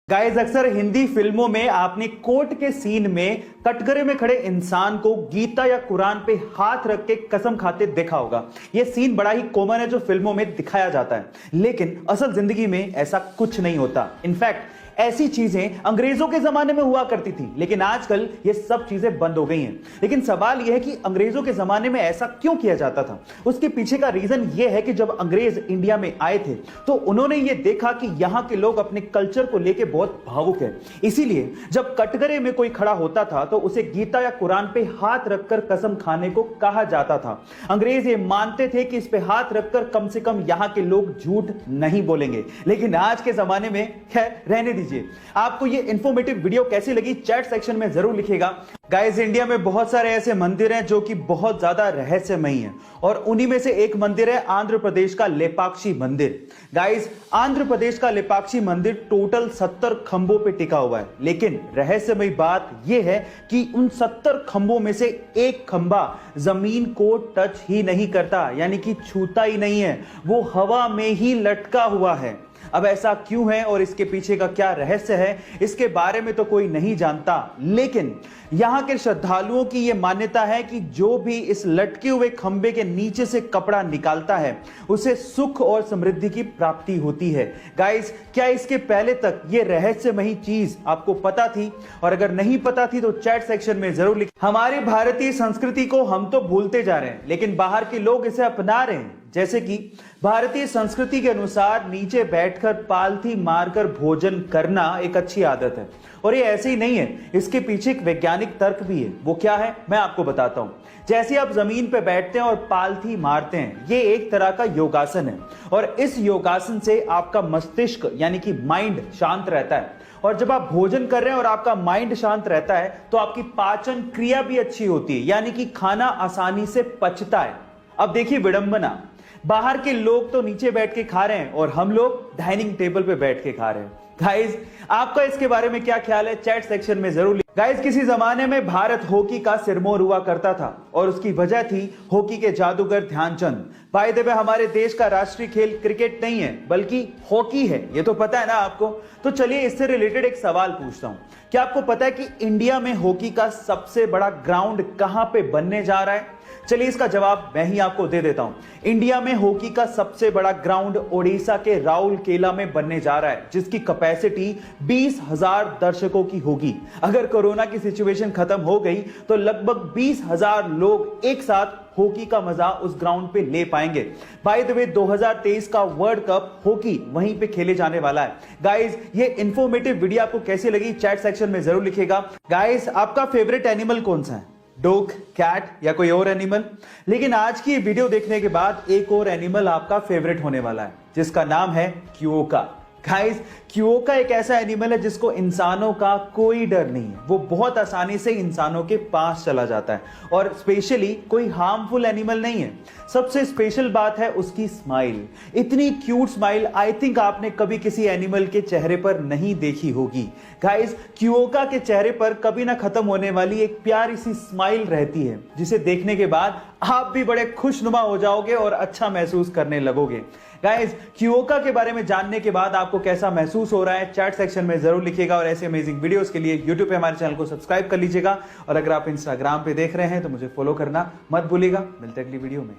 Guys, अक्सर हिंदी फिल्मों में आपने कोर्ट के सीन में कटघरे में खड़े इंसान को गीता या कुरान पे हाथ रख के कसम खाते देखा होगा। यह सीन बड़ा ही कॉमन है जो फिल्मों में दिखाया जाता है, लेकिन असल जिंदगी में ऐसा कुछ नहीं होता। इनफैक्ट ऐसी चीजें अंग्रेजों के जमाने में हुआ करती थी, लेकिन आजकल ये सब चीजें बंद हो गई हैं। लेकिन सवाल यह है कि अंग्रेजों के जमाने में ऐसा क्यों किया जाता था। उसके पीछे का रीजन यह है कि जब अंग्रेज इंडिया में आए थे तो उन्होंने ये देखा कि यहां के लोग अपने कल्चर को लेकर बहुत भावुक है। इसीलिए जब कटघरे में कोई खड़ा होता था तो उसे गीता या कुरान पे हाथ रखकर कसम खाने को कहा जाता था। अंग्रेज ये मानते थे कि इस पे हाथ रखकर कम से कम यहां के लोग झूठ नहीं बोलेंगे। लेकिन आज के जमाने में खैर रहने दीजिए। आपको ये इंफॉर्मेटिव वीडियो कैसी लगी चैट सेक्शन में जरूर लिखिएगा। गाइस, इंडिया में बहुत सारे ऐसे मंदिर हैं जो कि बहुत ज्यादा रहस्यमयी हैं, और उन्हीं में से एक मंदिर है आंध्र प्रदेश का लेपाक्षी मंदिर। गाइस, आंध्र प्रदेश का लेपाक्षी मंदिर टोटल 70 खंभों पे टिका हुआ है, लेकिन रहस्यमयी बात यह है कि उन 70 खंभों में से एक खंभा जमीन को टच ही नहीं करता, यानी कि छूता ही नहीं है, वो हवा में ही लटका हुआ है। अब ऐसा क्यों है और इसके पीछे का क्या रहस्य है, इसके बारे में तो कोई नहीं जानता, लेकिन यहां के श्रद्धालुओं की यह मान्यता है कि जो भी इस लटके हुए खंबे के नीचे से कपड़ा निकालता है उसे सुख और समृद्धि की प्राप्ति होती है। गाइस, क्या इसके पहले तक यह रहस्यमयी चीज आपको पता थी? और अगर नहीं पता थी तो चैट सेक्शन में जरूर लिखें। हमारी भारतीय संस्कृति को हम तो भूलते जा रहे हैं, लेकिन बाहर के लोग इसे अपना रहे हैं। जैसे कि भारतीय संस्कृति के अनुसार नीचे बैठकर पालथी मारकर भोजन करना एक अच्छी आदत है, और ये ऐसे ही नहीं है, इसके पीछे एक वैज्ञानिक तर्क भी है। वो क्या है मैं आपको बताता हूं। जैसे आप जमीन पे बैठते हैं और पालथी मारते हैं, ये एक तरह का योगासन है, और इस योगासन से आपका मस्तिष्क यानी कि माइंड शांत रहता है। और जब आप भोजन कर रहे हैं और आपका माइंड शांत रहता है तो आपकी पाचन क्रिया भी अच्छी होती है, यानी कि खाना आसानी से पचता है। अब देखिए विडंबना, बाहर के लोग तो नीचे बैठ के खा रहे हैं और हम लोग डाइनिंग टेबल पे बैठ के खा रहे हैं। गाइस, आपका इसके बारे में क्या ख्याल है चैट सेक्शन में जरूर। गाइस, किसी जमाने में भारत हॉकी का सिरमौर हुआ करता था, और उसकी वजह थी हॉकी के जादूगर ध्यानचंद। बाय द वे, हमारे देश का राष्ट्रीय खेल क्रिकेट नहीं है बल्कि हॉकी है, ये तो पता है ना आपको। तो चलिए इससे रिलेटेड एक सवाल पूछता हूं। क्या आपको पता है कि इंडिया में हॉकी का सबसे बड़ा ग्राउंड कहां पे बनने जा रहा है? चलिए इसका जवाब मैं ही आपको दे देता हूं। इंडिया में हॉकी का सबसे बड़ा ग्राउंड ओडिशा के राउरकेला में बनने जा रहा है, जिसकी कैपेसिटी 20,000 दर्शकों की होगी। अगर कोरोना की सिचुएशन खत्म हो गई तो लगभग 20,000 लोग एक साथ हॉकी का मजा उस ग्राउंड पे ले पाएंगे। बाय द वे, 2023 का वर्ल्ड कप हॉकी वहीं पे खेले जाने वाला है। गाइस, ये इंफॉर्मेटिव वीडियो आपको कैसी लगी चैट सेक्शन में जरूर लिखिएगा। गाइस, आपका फेवरेट एनिमल कौन सा है? डॉग, कैट या कोई और एनिमल? लेकिन आज की वीडियो देखने के बाद एक और एनिमल आपका फेवरेट होने वाला है, जिसका नाम है क्योका। गाइस, क्योका एक ऐसा एनिमल है जिसको इंसानों का कोई डर नहीं है। वो बहुत आसानी से इंसानों के पास चला जाता है, और स्पेशली कोई हार्मफुल एनिमल नहीं है। सबसे स्पेशल बात है उसकी स्माइल। इतनी क्यूट स्माइल आई थिंक आपने कभी किसी एनिमल के चेहरे पर नहीं देखी होगी। गाइस, क्योका के चेहरे पर कभी ना खत्म होने वाली एक प्यारी सी स्माइल रहती है, जिसे देखने के बाद आप भी बड़े खुशनुमा हो जाओगे और अच्छा महसूस करने लगोगे। गाइस, क्योका के बारे में जानने के बाद आपको कैसा महसूस हो रहा है चैट सेक्शन में जरूर लिखिएगा, और ऐसे अमेजिंग वीडियोस के लिए यूट्यूब पे हमारे चैनल को सब्सक्राइब कर लीजिएगा, और अगर आप इंस्टाग्राम पे देख रहे हैं तो मुझे फॉलो करना मत भूलिएगा। मिलते हैं अगली वीडियो में।